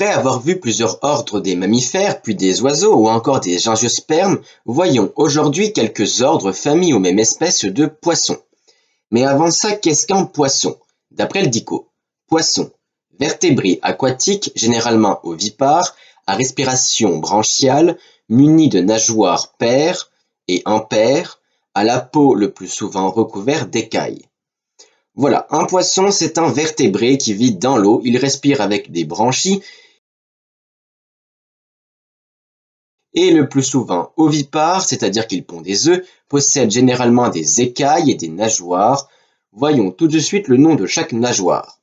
Après avoir vu plusieurs ordres des mammifères, puis des oiseaux ou encore des gingiospermes, voyons aujourd'hui quelques ordres, familles ou même espèces de poissons. Mais avant ça, qu'est-ce qu'un poisson? D'après le DICO, poisson, vertébré aquatique, généralement ovipare, à respiration branchiale, muni de nageoires paires et impaires, à la peau le plus souvent recouverte d'écailles. Voilà, un poisson, c'est un vertébré qui vit dans l'eau, il respire avec des branchies et le plus souvent ovipare, c'est-à-dire qu'il pond des œufs, possède généralement des écailles et des nageoires. Voyons tout de suite le nom de chaque nageoire.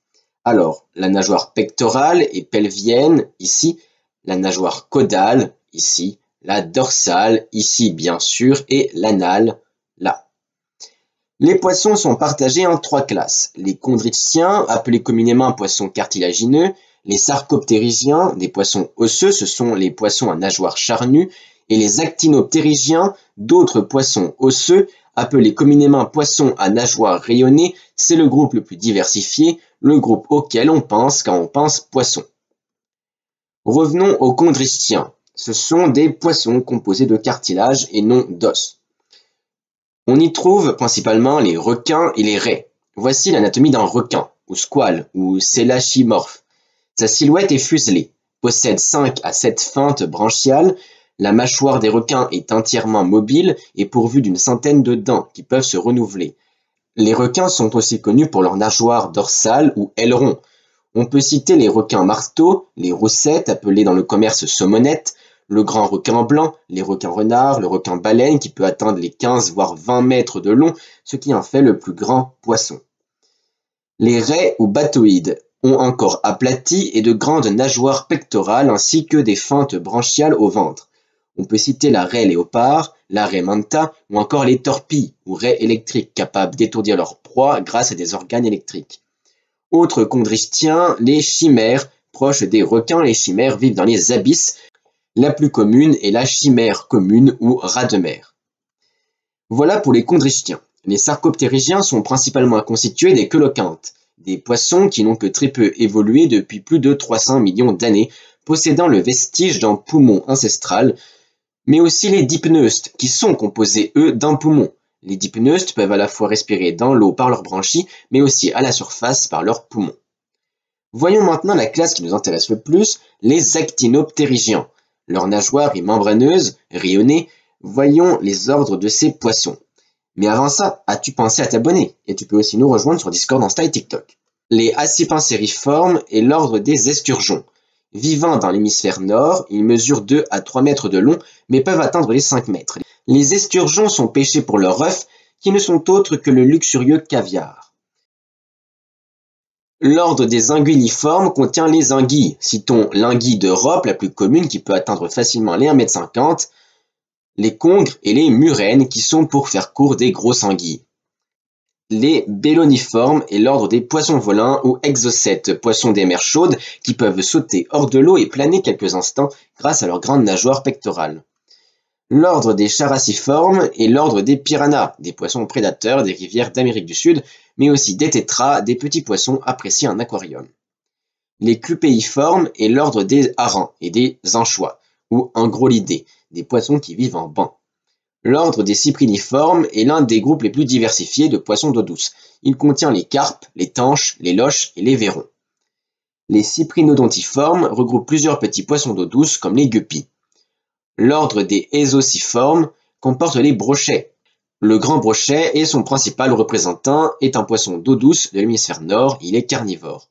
Alors, la nageoire pectorale et pelvienne, ici, la nageoire caudale, ici, la dorsale, ici bien sûr, et l'anale, là. Les poissons sont partagés en trois classes. Les chondrichthyens, appelés communément poissons cartilagineux, les sarcoptérygiens, des poissons osseux, ce sont les poissons à nageoires charnues, et les actinoptérygiens, d'autres poissons osseux, appelés communément poissons à nageoires rayonnées, c'est le groupe le plus diversifié, le groupe auquel on pense quand on pense poisson. Revenons aux chondrichthyens. Ce sont des poissons composés de cartilage et non d'os. On y trouve principalement les requins et les raies. Voici l'anatomie d'un requin, ou squale, ou sélachimorphe. Sa silhouette est fuselée, possède 5 à 7 feintes branchiales, la mâchoire des requins est entièrement mobile et pourvue d'une centaine de dents qui peuvent se renouveler. Les requins sont aussi connus pour leur nageoire dorsale ou aileron. On peut citer les requins marteaux, les roussettes appelées dans le commerce saumonettes, le grand requin blanc, les requins renards, le requin baleine qui peut atteindre les 15 voire 20 mètres de long, ce qui en fait le plus grand poisson. Les raies ou batoïdes ont un corps aplati et de grandes nageoires pectorales ainsi que des feintes branchiales au ventre. On peut citer la raie léopard, la raie manta ou encore les torpilles ou raies électriques capables d'étourdir leur proie grâce à des organes électriques. Autres chondrichthyens, les chimères, proches des requins, les chimères vivent dans les abysses. La plus commune est la chimère commune ou rat de mer. Voilà pour les chondrichthyens. Les sarcoptérygiens sont principalement constitués des coélocanthes, des poissons qui n'ont que très peu évolué depuis plus de 300 millions d'années, possédant le vestige d'un poumon ancestral, mais aussi les dipneustes, qui sont composés, eux, d'un poumon. Les dipneustes peuvent à la fois respirer dans l'eau par leurs branchies, mais aussi à la surface par leurs poumons. Voyons maintenant la classe qui nous intéresse le plus, les actinoptérygiens. Leur nageoire est membraneuse, rayonnée. Voyons les ordres de ces poissons. Mais avant ça, as-tu pensé à t'abonner? Et tu peux aussi nous rejoindre sur Discord, Insta et TikTok. Les accipincériformes est l'ordre des esturgeons. Vivant dans l'hémisphère nord, ils mesurent 2 à 3 mètres de long, mais peuvent atteindre les 5 mètres. Les esturgeons sont pêchés pour leurs œufs, qui ne sont autres que le luxurieux caviar. L'ordre des anguilliformes contient les anguilles. Citons l'anguille d'Europe, la plus commune, qui peut atteindre facilement les 1,50 m, les congres et les murènes, qui sont, pour faire court, des grosses anguilles. Les béloniformes est l'ordre des poissons volants ou exocètes, poissons des mers chaudes, qui peuvent sauter hors de l'eau et planer quelques instants grâce à leurs grandes nageoires pectorales. L'ordre des characiformes est l'ordre des piranhas, des poissons prédateurs des rivières d'Amérique du Sud, mais aussi des tétras, des petits poissons appréciés en aquarium. Les clupéiformes est l'ordre des harengs et des anchois, ou angrolidés, des poissons qui vivent en banc. L'ordre des cypriniformes est l'un des groupes les plus diversifiés de poissons d'eau douce. Il contient les carpes, les tanches, les loches et les vairons. Les cyprinodontiformes regroupent plusieurs petits poissons d'eau douce comme les guppies. L'ordre des ésociformes comporte les brochets. Le grand brochet et son principal représentant est un poisson d'eau douce de l'hémisphère nord, il est carnivore.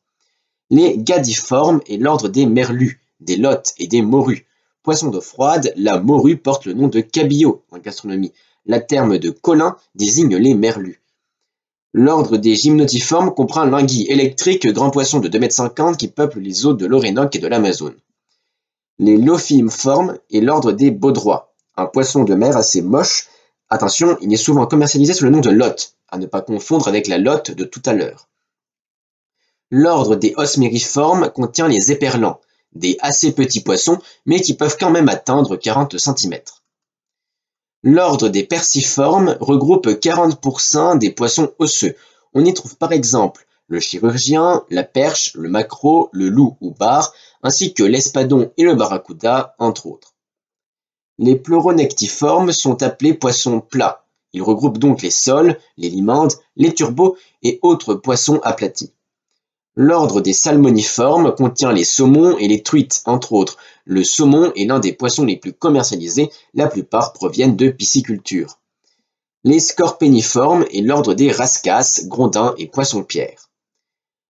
Les gadiformes est l'ordre des merlus, des lottes et des morues. Poisson d'eau froide, la morue porte le nom de cabillaud en gastronomie. La terme de colin désigne les merlus. L'ordre des gymnotiformes comprend l'anguille électrique, grand poisson de 2,50 m qui peuple les eaux de l'Orénoque et de l'Amazone. Les lophiiformes est l'ordre des baudrois, un poisson de mer assez moche. Attention, il est souvent commercialisé sous le nom de lotte, à ne pas confondre avec la lotte de tout à l'heure. L'ordre des osmériformes contient les éperlans, des assez petits poissons, mais qui peuvent quand même atteindre 40 cm. L'ordre des perciformes regroupe 40% des poissons osseux. On y trouve par exemple le chirurgien, la perche, le maquereau, le loup ou bar, ainsi que l'espadon et le barracuda, entre autres. Les pleuronectiformes sont appelés poissons plats. Ils regroupent donc les sols, les limandes, les turbots et autres poissons aplatis. L'ordre des salmoniformes contient les saumons et les truites, entre autres. Le saumon est l'un des poissons les plus commercialisés, la plupart proviennent de pisciculture. Les scorpéniformes est l'ordre des rascasses, grondins et poissons-pierres.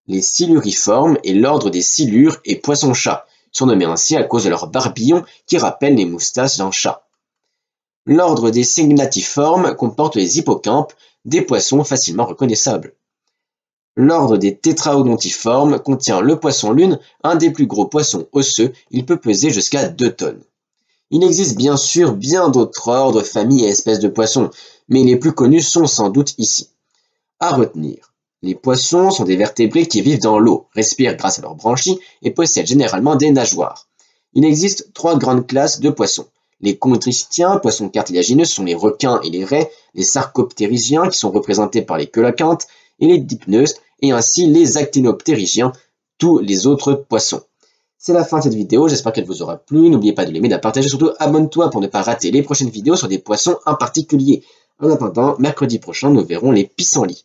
Les siluriformes est l'ordre des silures et poissons-chats, surnommés ainsi à cause de leurs barbillons qui rappellent les moustaches d'un chat. L'ordre des sygnathiformes comporte les hippocampes, des poissons facilement reconnaissables. L'ordre des tétraodontiformes contient le poisson-lune, un des plus gros poissons osseux, il peut peser jusqu'à 2 tonnes. Il existe bien sûr bien d'autres ordres, familles et espèces de poissons, mais les plus connus sont sans doute ici. À retenir, les poissons sont des vertébrés qui vivent dans l'eau, respirent grâce à leurs branchies et possèdent généralement des nageoires. Il existe 3 grandes classes de poissons. Les chondristiens, poissons cartilagineux, sont les requins et les raies, les sarcoptérygiens qui sont représentés par les coelacanths et les dipneustes, et ainsi les actinoptérygiens, tous les autres poissons. C'est la fin de cette vidéo, j'espère qu'elle vous aura plu. N'oubliez pas de l'aimer, de la partager, surtout abonne-toi pour ne pas rater les prochaines vidéos sur des poissons en particulier. En attendant, mercredi prochain, nous verrons les pissenlits.